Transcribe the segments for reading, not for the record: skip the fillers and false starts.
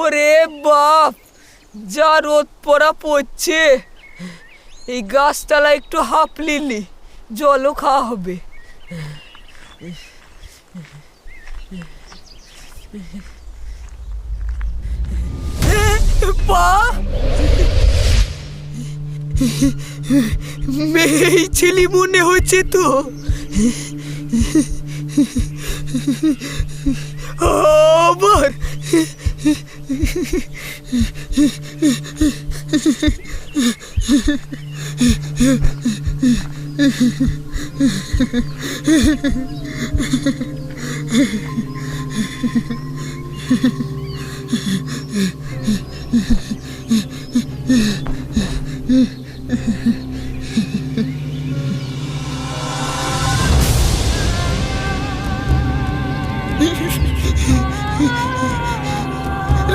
ওরে বাপ, যা রোদ পড়া পড়ছে, এই গাছতলা একটু হাঁপলিলি, জলও খাওয়া হবে। পা মেয়ে ছেলে মনে হচ্ছে তো। আবার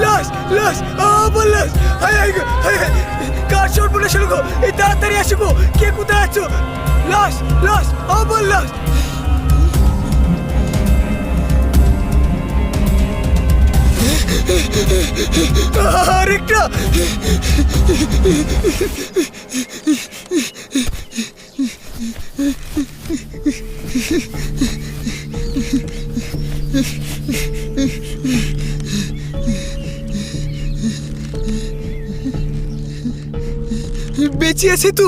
লাশ লাশ, আবার লাশ। কার সর্বনাশ হলো গো? এই তাড়াতাড়ি আসো গো, কে কোথায় আছো? লাশ লাশ, আবার লাশ। আরেকটা। বেঁচে আছে তো?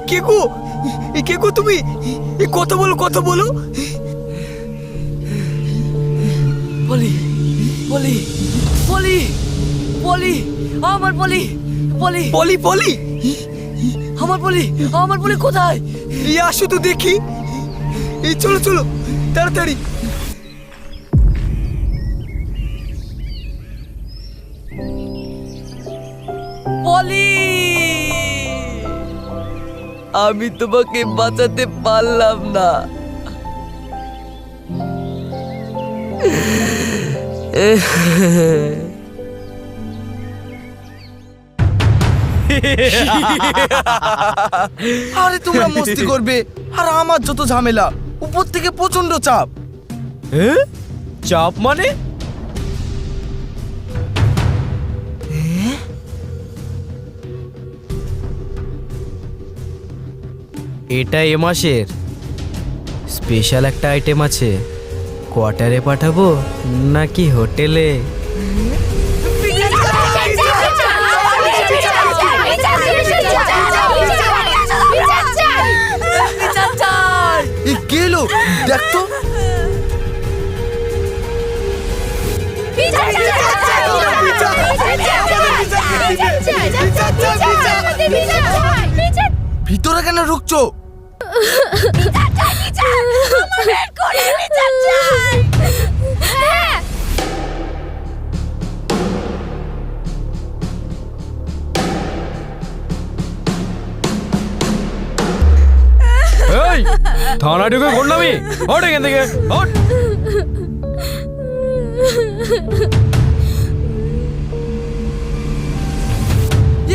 কে গো? কে গো তুমি? কথা বলো, কথা বলো। পলি পলি পলি পলি, আমার পলি পলি পলি পলি, আমার পলি, আমার পলি কোথায়? এই আসো তো দেখি। এই চলো চলো তাড়াতাড়ি। পলি, আমি তোমাকে বাঁচাতে পারলাম না। আরে তোমরা মস্তি করবে, আর আমার যত ঝামেলা, উপর থেকে প্রচন্ড চাপ। চাপ মানে? এটা এ মাসের স্পেশাল একটা আইটেম আছে। কোয়ার্টারে পাঠাবো নাকি হোটেলে? গেলো দেখ তো। ভিতরে কেন ঢুকছো? এই থানা ঢুকে ঘুরলামি, ওঠ এখান থেকে, ওঠ।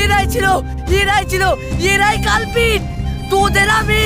এরাই ছিল, এরাই ছিল, এরাই কালপিট। তোদের আমি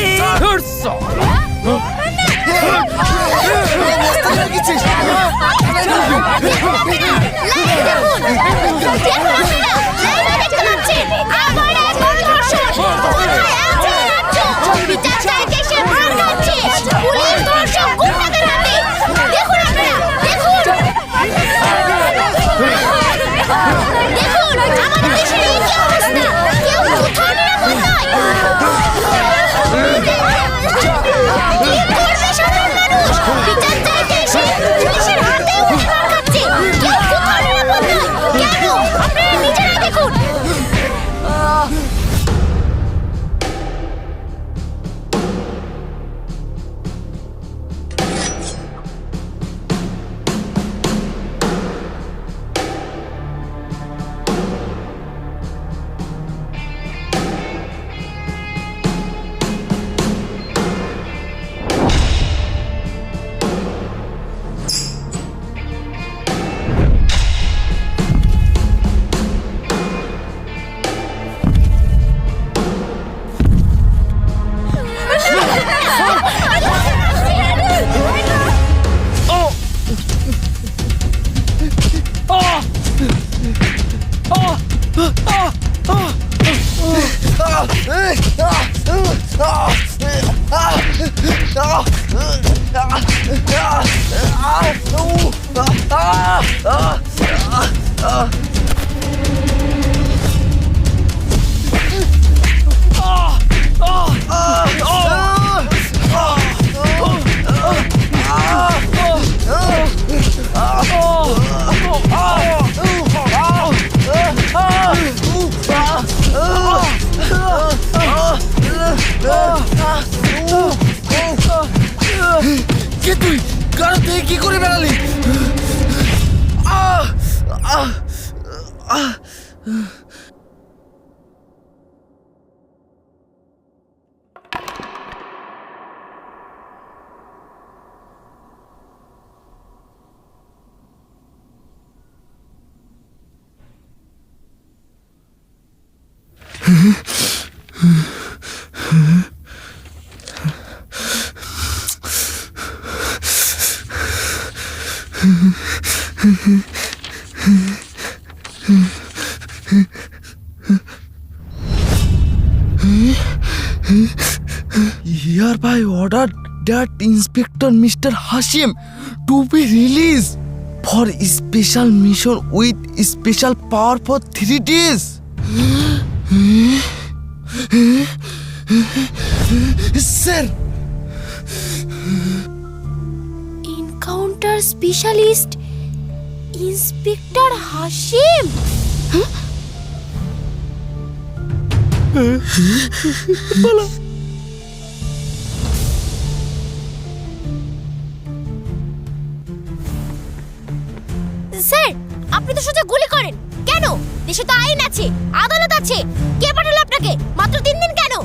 কে তুই? কারো থেকে কি করে বেড়ালি? Hereby ordered that Inspector Mr. Hashim to be released for special mission with special power for 3 days. Sir, encounter specialist inspector Hashim. Sir, আপনি তো সোজা গুলি করেন কেন? দেশে তো আইন আছে, আদালত আছে। কে পাঠালো আপনাকে? মাত্র 3 দিন কেন?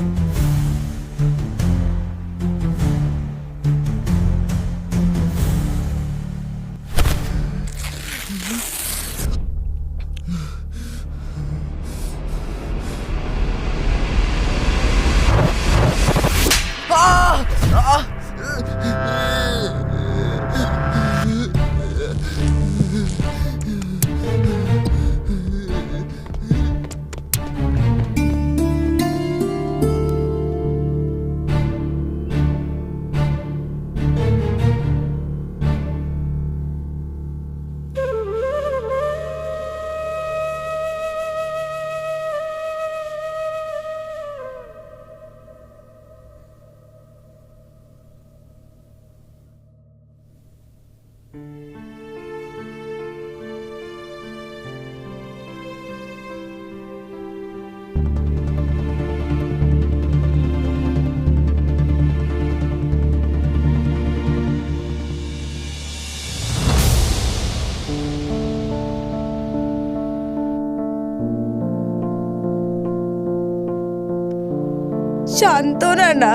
সান্ত্বনা না,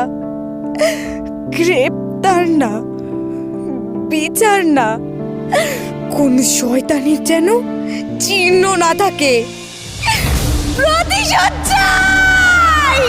গ্রেপ্তার না, বিচার না, কোন শয়তানির যেন চিহ্ন না থাকে। প্রতিশোধ চাই।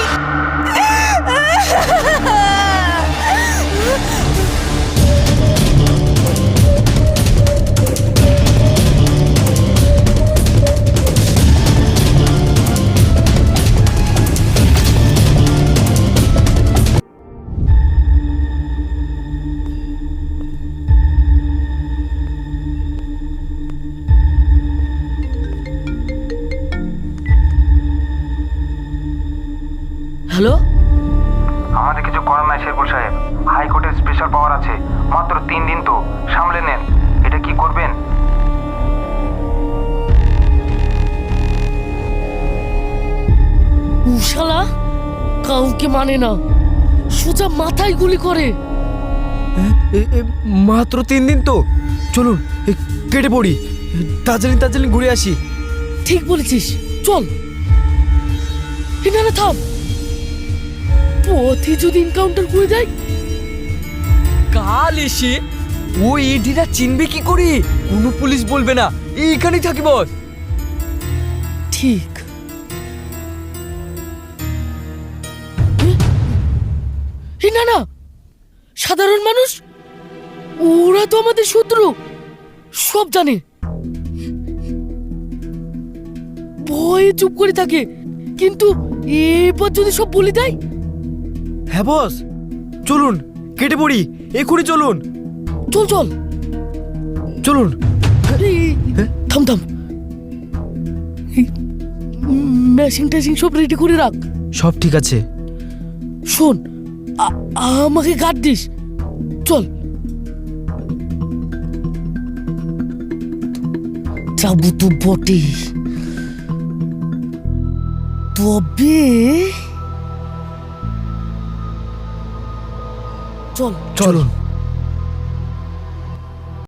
হ্যালো, আমাদের কিছু করার নাই শেরপুর সাহেব। হাইকোর্টের স্পেশাল পাওয়ার আছে, মাত্র 3 দিন তো সামলে নেন। এটা কি করবেন? উশালা কাউকে মানে না, সোজা মাথায় গুলি করে। মাত্র 3 দিন তো, চলুন কেটে পড়ি, দার্জিলিং ঘুরে আসি। ঠিক বলেছিস, চল। না থাম, পথে যদি এনকাউন্টার করে দেয়? কাল এসে ওই এডিরা চিনবে কি করে? কোনো পুলিশ বলবে না, এইখানেই থাকি বস। ঠিক। না, সাধারণ মানুষ, ওরা তো আমাদের শত্রু, সব জানে, ভয়ে চুপ করে থাকে। কিন্তু এবার যদি সব বলে দেয়? হ্যাঁ বস, চলুন কেটে পড়ি, এক্ষুনি চলুন। চল চল চলুন। থাম থাম, ম্যাশিং ট্যাশিং সব রেডি করে রাখ। সব ঠিক আছে। শোন, আমাকে গার্ড দিস। চল। যাবো তো বটে, তবে চল চলুন।